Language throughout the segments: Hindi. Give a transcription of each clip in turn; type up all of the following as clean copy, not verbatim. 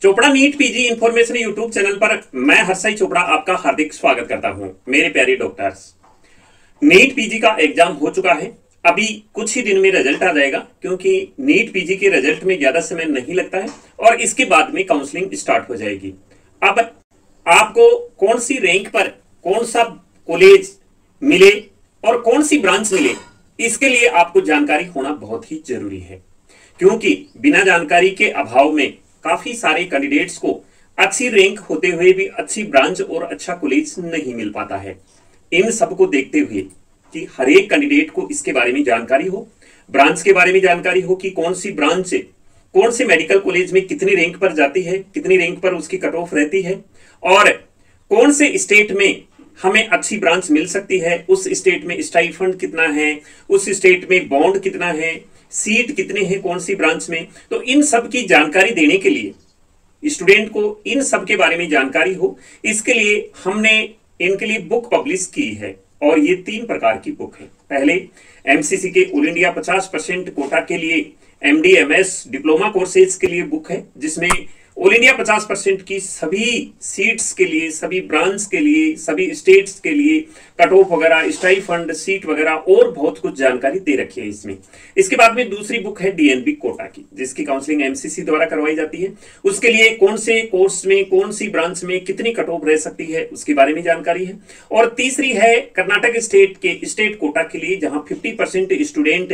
Chopra NEET PG information YouTube channel पर मैं हर्षाई चोपड़ा आपका हार्दिक स्वागत करता हूं। मेरे प्यारे डॉक्टर्स, नीट पीजी का एग्जाम हो चुका है। अभी कुछ ही दिन में रिजल्ट आ जाएगा, क्योंकि नीट पीजी के रिजल्ट में ज्यादा समय नहीं लगता है और इसके बाद में काउंसलिंग स्टार्ट हो जाएगी। अब आपको कौन सी रैंक पर कौन सा कॉलेज मिले और कौन सी ब्रांच मिले, इसके लिए आपको जानकारी होना बहुत ही जरूरी है, क्योंकि बिना जानकारी के अभाव में काफी सारे कैंडिडेट्स को अच्छी रैंक होते हुए भी अच्छी ब्रांच और अच्छा कॉलेज नहीं मिल पाता है। इन सबको देखते हुए कि हर एक कैंडिडेट को इसके बारे में जानकारी हो, ब्रांच के बारे में जानकारी हो कि कौन सी ब्रांच से कौन से मेडिकल कॉलेज में कितनी रैंक पर जाती है, कितनी रैंक पर उसकी कट ऑफ रहती है और कौन से स्टेट में हमें अच्छी ब्रांच मिल सकती है, उस स्टेट में स्टाइफंड कितना है, उस स्टेट में बॉन्ड कितना है, सीट कितने हैं कौन सी ब्रांच में। तो इन सब की जानकारी देने के लिए, स्टूडेंट को इन सब के बारे में जानकारी हो, इसके लिए हमने इनके लिए बुक पब्लिश की है। और ये 3 प्रकार की बुक है। पहले एमसीसी के ऑल इंडिया 50% कोटा के लिए एमडी एमएस डिप्लोमा कोर्सेज के लिए बुक है, जिसमें ऑल इंडिया 50% की सभी सीट्स के लिए, सभी ब्रांच के लिए, सभी स्टेट्स के लिए कट ऑफ वगैरह, स्टाइफंड, सीट वगैरह और बहुत कुछ जानकारी दे रखी है इसमें। इसके बाद में दूसरी बुक है डीएनबी कोटा की, जिसकी काउंसलिंग एमसीसी द्वारा करवाई जाती है। उसके लिए कौन से कोर्स में, कौन सी ब्रांच में कितनी कट ऑफ रह सकती है, उसके बारे में जानकारी है। और तीसरी है कर्नाटक स्टेट के स्टेट कोटा के लिए, जहां 50% स्टूडेंट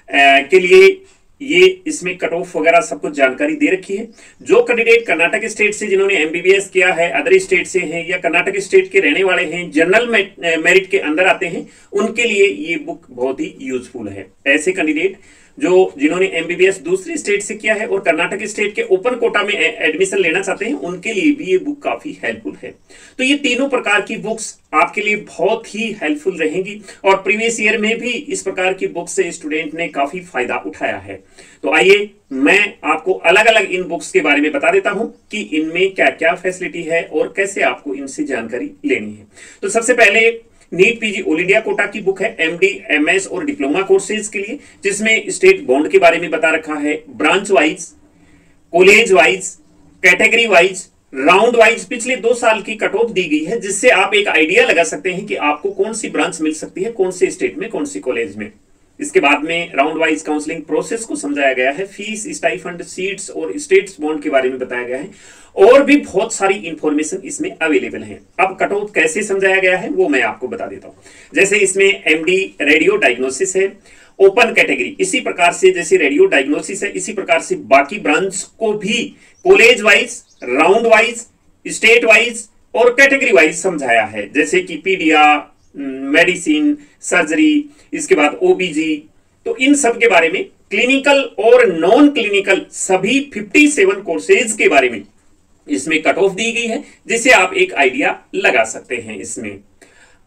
के लिए ये इसमें कट ऑफ वगैरह सब कुछ जानकारी दे रखी है। जो कैंडिडेट कर्नाटक स्टेट से, जिन्होंने एमबीबीएस किया है, अदर स्टेट से हैं या कर्नाटक स्टेट के रहने वाले हैं, जनरल मेरिट के अंदर आते हैं, उनके लिए ये बुक बहुत ही यूजफुल है। ऐसे कैंडिडेट जिन्होंने एमबीबीएस दूसरे स्टेट से किया है और कर्नाटक स्टेट के ओपन कोटा में एडमिशन लेना चाहते हैं, उनके लिए भी ये बुक काफी हेल्पफुल है। तो ये तीनों प्रकार की बुक्स आपके लिए बहुत ही हेल्पफुल रहेंगी और प्रीवियस ईयर में भी इस प्रकार की बुक से स्टूडेंट ने काफी फायदा उठाया है। तो आइए मैं आपको अलग अलग इन बुक्स के बारे में बता देता हूं कि इनमें क्या क्या फैसिलिटी है और कैसे आपको इनसे जानकारी लेनी है। तो सबसे पहले NEET PG all India quota की बुक है एमडी एमएस और डिप्लोमा कोर्सेज के लिए, जिसमें स्टेट बॉन्ड के बारे में बता रखा है, branch wise, college wise, category wise, round wise पिछले 2 साल की कट ऑफ दी गई है, जिससे आप एक आइडिया लगा सकते हैं कि आपको कौन सी ब्रांच मिल सकती है, कौन से स्टेट में, कौन सी कॉलेज में। इसके बाद में राउंड वाइज काउंसलिंग प्रोसेस को समझाया गया है, फीस, स्टाइफंड, सीट्स और स्टेट्स बॉन्ड के बारे में बताया गया है और भी बहुत सारी इंफॉर्मेशन इसमें अवेलेबल है। अब कट ऑफ कैसे समझाया गया है वो मैं आपको बता देता हूं। जैसे इसमें एमडी रेडियो डायग्नोसिस है, ओपन कैटेगरी, इसी प्रकार से जैसे रेडियो डायग्नोसिस है, इसी प्रकार से बाकी ब्रांच को भी college wise, round wise, state wise और कैटेगरी वाइज समझाया है। जैसे कि पीडिया, मेडिसिन, सर्जरी, इसके बाद ओबीजी, तो इन सब के बारे में, क्लिनिकल और नॉन क्लिनिकल सभी 57 कोर्सेज के बारे में इसमें कट ऑफ दी गई है, जिससे आप एक आइडिया लगा सकते हैं इसमें।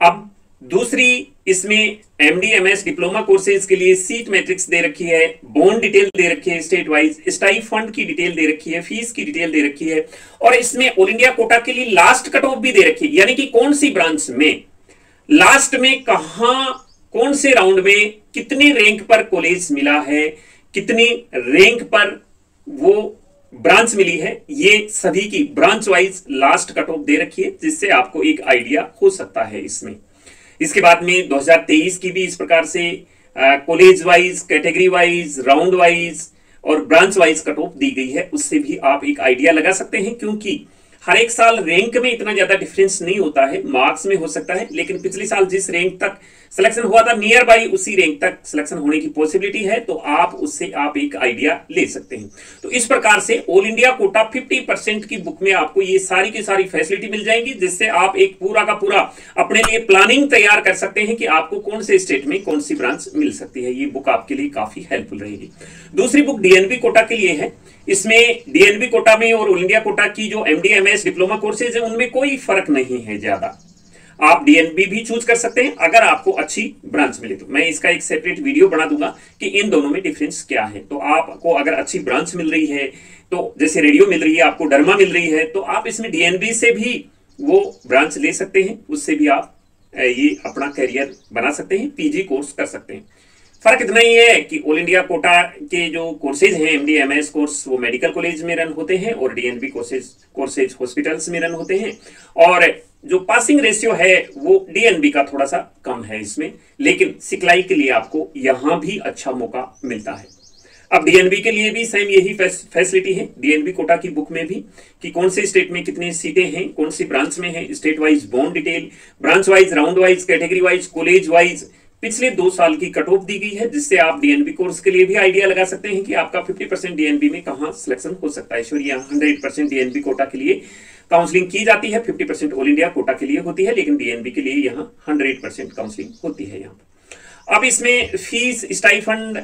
अब दूसरी इसमें एमडीएमएस डिप्लोमा कोर्सेज के लिए सीट मैट्रिक्स दे रखी है, बॉन्ड डिटेल दे रखी है स्टेट वाइज, स्टाइफंड की डिटेल दे रखी है, फीस की डिटेल दे रखी है और इसमें ऑल इंडिया कोटा के लिए लास्ट कट ऑफ भी दे रखी है, यानी कि कौन सी ब्रांच में लास्ट में कहां, कौन से राउंड में कितनी रैंक पर कॉलेज मिला है, कितनी रैंक पर वो ब्रांच मिली है, ये सभी की branch wise last cut off दे रखी है, जिससे आपको एक आइडिया हो सकता है इसमें। इसके बाद में 2023 की भी इस प्रकार से college wise, category wise, round wise और ब्रांच वाइज कट ऑफ दी गई है, उससे भी आप एक आइडिया लगा सकते हैं, क्योंकि हर एक साल रैंक में इतना ज्यादा डिफरेंस नहीं होता है, मार्क्स में हो सकता है, लेकिन पिछले साल जिस रैंक तक सिलेक्शन हुआ था नियर बाई उसी रैंक तक सिलेक्शन होने की पॉसिबिलिटी है, तो आप उससे आप एक आइडिया ले सकते हैं। तो इस प्रकार से ऑल इंडिया कोटा 50% की बुक में आपको ये सारी की सारी फैसिलिटी मिल जाएंगी, जिससे आप एक पूरा का पूरा अपने लिए प्लानिंग तैयार कर सकते हैं कि आपको कौन से स्टेट में कौन सी ब्रांच मिल सकती है। ये बुक आपके लिए काफी हेल्पफुल रहेगी। दूसरी बुक डीएनबी कोटा के लिए है। इसमें डीएनबी कोटा में और ऑल इंडिया कोटा की जो एमडीएमएस डिप्लोमा कोर्सेज है उनमें कोई फर्क नहीं है ज्यादा, आप डीएनबी भी चूज कर सकते हैं अगर आपको अच्छी ब्रांच मिले तो। मैं इसका एक सेपरेट वीडियो बना दूंगा कि इन दोनों में डिफरेंस क्या है। तो आपको अगर अच्छी ब्रांच मिल रही है, तो जैसे रेडियो मिल रही है, आपको डर्मा मिल रही है, तो आप इसमें डीएनबी से भी वो ब्रांच ले सकते हैं, उससे भी आप ये अपना करियर बना सकते हैं, पीजी कोर्स कर सकते हैं। फर्क इतना ही है कि ऑल इंडिया कोटा के जो कोर्सेज हैं, एमडी एमएस कोर्स, वो मेडिकल कॉलेज में रन होते हैं और डीएनबी कोर्सेज हॉस्पिटल्स में रन होते हैं। और जो पासिंग रेशियो है वो डीएनबी का थोड़ा सा कम है इसमें, लेकिन सिखलाई के लिए आपको यहां भी अच्छा मौका मिलता है। अब डीएनबी के लिए भी सेम यही फैसिलिटी है, डीएनबी कोटा की बुक में भी, कि कौन से स्टेट में कितनी सीटें हैं, कौन सी ब्रांच में है, state wise bond detail, branch wise, round wise, category wise, college wise पिछले 2 साल की कट ऑफ दी गई है, जिससे आप डीएनबी कोर्स के लिए भी आइडिया लगा सकते हैं कि आपका 50% डीएनबी में कहां सिलेक्शन हो सकता है। श्योर, यहाँ 100% डीएनबी कोटा के लिए काउंसलिंग की जाती है, 50% ऑल इंडिया कोटा के लिए होती है, लेकिन डीएनबी के लिए यहाँ 100% काउंसलिंग होती है। यहाँ अब इसमें फीस, स्टाइफंड,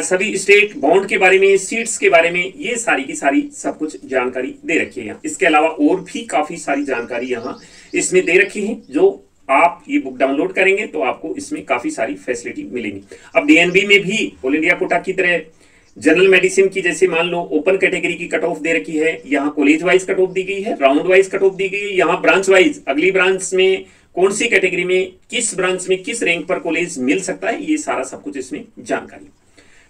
सभी स्टेट बॉन्ड के बारे में, सीट्स के बारे में, ये सारी की सारी सब कुछ जानकारी दे रखी है यहाँ। इसके अलावा और भी काफी सारी जानकारी यहाँ इसमें दे रखी है, जो आप ये बुक डाउनलोड करेंगे तो आपको इसमें काफी सारी फैसिलिटी मिलेंगी। अब डीएनबी में भी ऑल इंडिया कोटा की तरह जनरल मेडिसिन की जैसे मान लो ओपन कैटेगरी की कट ऑफ दे रखी है, यहाँ कॉलेज वाइज कट ऑफ दी गई है, राउंड वाइज कट ऑफ दी गई है, यहाँ ब्रांच वाइज अगली ब्रांच में कौन सी कैटेगरी में, किस ब्रांच में किस रैंक पर कॉलेज मिल सकता है, ये सारा सब कुछ इसमें जानकारी।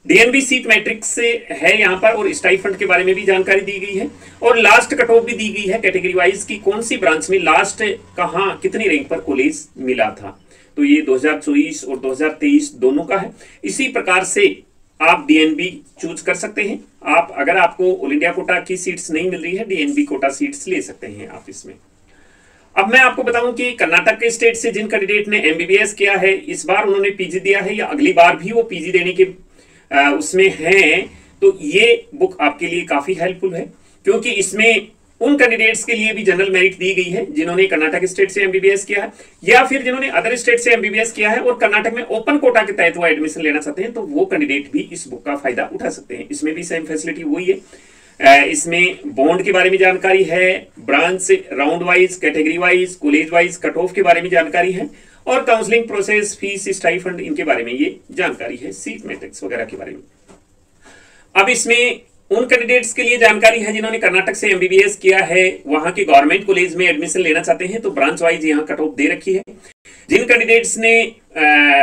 डीएनबी सीट मैट्रिक्स से है यहाँ पर, और स्टाइफंड के बारे में भी जानकारी दी गई है, और लास्ट कट ऑफ भी दी गई है कैटेगरी वाइज की कौन सी ब्रांच में लास्ट कहां कितनी रैंक पर कॉलेज मिला था। तो ये 2024 और 2023 दोनों का है। इसी प्रकार से आप डीएनबी चूज कर सकते हैं। आप अगर आपको ऑल इंडिया कोटा की सीट्स नहीं मिल रही है, डीएनबी कोटा सीट्स ले सकते हैं आप इसमें। अब मैं आपको बताऊं कि कर्नाटक के स्टेट से जिन कैंडिडेट ने एमबीबीएस किया है, इस बार उन्होंने पीजी दिया है या अगली बार भी वो पीजी देने के उसमें हैं, तो ये बुक आपके लिए काफी हेल्पफुल है, क्योंकि इसमें उन कैंडिडेट्स के लिए भी जनरल मेरिट दी गई है जिन्होंने कर्नाटक स्टेट से एमबीबीएस किया है, या फिर जिन्होंने अदर स्टेट से एमबीबीएस किया है और कर्नाटक में ओपन कोटा के तहत वो एडमिशन लेना चाहते हैं, तो वो कैंडिडेट भी इस बुक का फायदा उठा सकते हैं। इसमें भी सेम फैसिलिटी वही है। इसमें बॉन्ड के बारे में जानकारी है, branch, round wise, category wise, college wise cut of के बारे में जानकारी है, और काउंसलिंग प्रोसेस, फीस, स्टाइफंड, इनके बारे में ये जानकारी है, सीट मैट्रिक्स वगैरह के बारे में। अब इसमें उन कैंडिडेट्स के लिए जानकारी है जिन्होंने कर्नाटक से एमबीबीएस किया है, वहां के गवर्नमेंट कॉलेज में एडमिशन लेना चाहते हैं, तो ब्रांच वाइज यहाँ कट ऑफ दे रखी है। जिन कैंडिडेट्स ने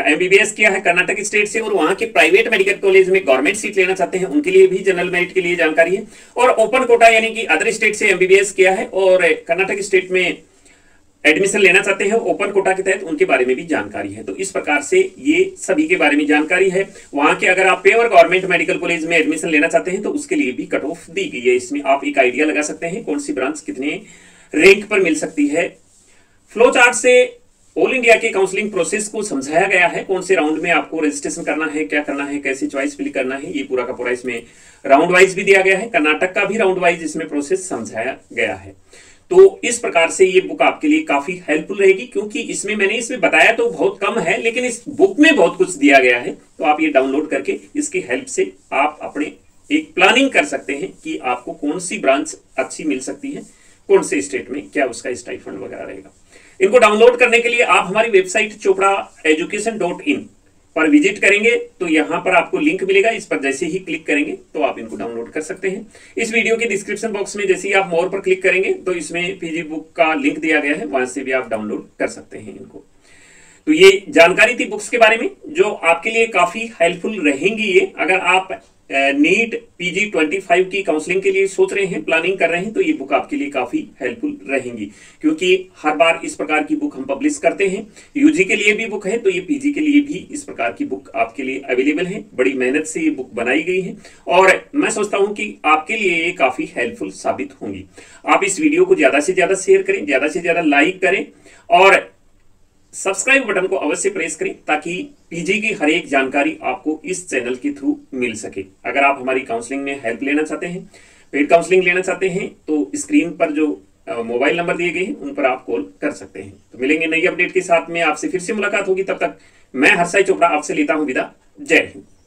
एमबीबीएस किया है कर्नाटक स्टेट से और वहां के प्राइवेट मेडिकल कॉलेज में गवर्नमेंट सीट लेना चाहते हैं, उनके लिए भी जनरल मेरिट के लिए जानकारी है। और ओपन कोटा यानी कि अदर स्टेट से एमबीबीएस किया है और कर्नाटक स्टेट में एडमिशन लेना चाहते हैं ओपन कोटा के तहत, उनके बारे में भी जानकारी है। तो इस प्रकार से ये सभी के बारे में जानकारी है। वहां के अगर आप पेवर गवर्नमेंट मेडिकल कॉलेज में एडमिशन लेना चाहते हैं तो उसके लिए भी कट ऑफ दी गई है। इसमें आप एक आइडिया लगा सकते हैं कौन सी ब्रांच कितने रैंक पर मिल सकती है। फ्लो चार्ट से ऑल इंडिया के काउंसलिंग प्रोसेस को समझाया गया है, कौन से राउंड में आपको रजिस्ट्रेशन करना है, क्या करना है, कैसे चॉइस फिल करना है, ये पूरा का पूरा इसमें राउंड वाइज भी दिया गया है। कर्नाटक का भी राउंड वाइज इसमें प्रोसेस समझाया गया है। तो इस प्रकार से ये बुक आपके लिए काफी हेल्पफुल रहेगी, क्योंकि इसमें बताया तो बहुत कम है, लेकिन इस बुक में बहुत कुछ दिया गया है। तो आप ये डाउनलोड करके इसकी हेल्प से आप अपने एक प्लानिंग कर सकते हैं कि आपको कौन सी ब्रांच अच्छी मिल सकती है, कौन से स्टेट में क्या उसका स्टाइफंड वगैरह रहेगा। इनको डाउनलोड करने के लिए आप हमारी वेबसाइट chopraeducation.in पर विजिट करेंगे तो यहां पर आपको लिंक मिलेगा। इस पर जैसे ही क्लिक करेंगे तो आप इनको डाउनलोड कर सकते हैं। इस वीडियो के डिस्क्रिप्शन बॉक्स में जैसे ही आप मोर पर क्लिक करेंगे तो इसमें पीजी बुक का लिंक दिया गया है, वहां से भी आप डाउनलोड कर सकते हैं इनको। तो ये जानकारी थी बुक्स के बारे में जो आपके लिए काफी हेल्पफुल रहेंगी। ये अगर आप नीट पीजी 25 की काउंसलिंग के लिए सोच रहे हैं, प्लानिंग कर रहे हैं, तो ये बुक आपके लिए काफी हेल्पफुल रहेंगी, क्योंकि हर बार इस प्रकार की बुक हम पब्लिश करते हैं। यूजी के लिए भी बुक है, तो ये पीजी के लिए भी इस प्रकार की बुक आपके लिए अवेलेबल है। बड़ी मेहनत से ये बुक बनाई गई है और मैं सोचता हूं कि आपके लिए ये काफी हेल्पफुल साबित होंगी। आप इस वीडियो को ज्यादा से ज्यादा शेयर करें, ज्यादा से ज्यादा लाइक करें और सब्सक्राइब बटन को अवश्य प्रेस करें, ताकि पीजी की हर एक जानकारी आपको इस चैनल के थ्रू मिल सके। अगर आप हमारी काउंसलिंग में हेल्प लेना चाहते हैं, पेड काउंसलिंग लेना चाहते हैं, तो स्क्रीन पर जो मोबाइल नंबर दिए गए हैं उन पर आप कॉल कर सकते हैं। तो मिलेंगे नई अपडेट के साथ में, आपसे फिर से मुलाकात होगी। तब तक मैं हर्षाई चोपड़ा आपसे लेता हूं विदा। जय हिंद।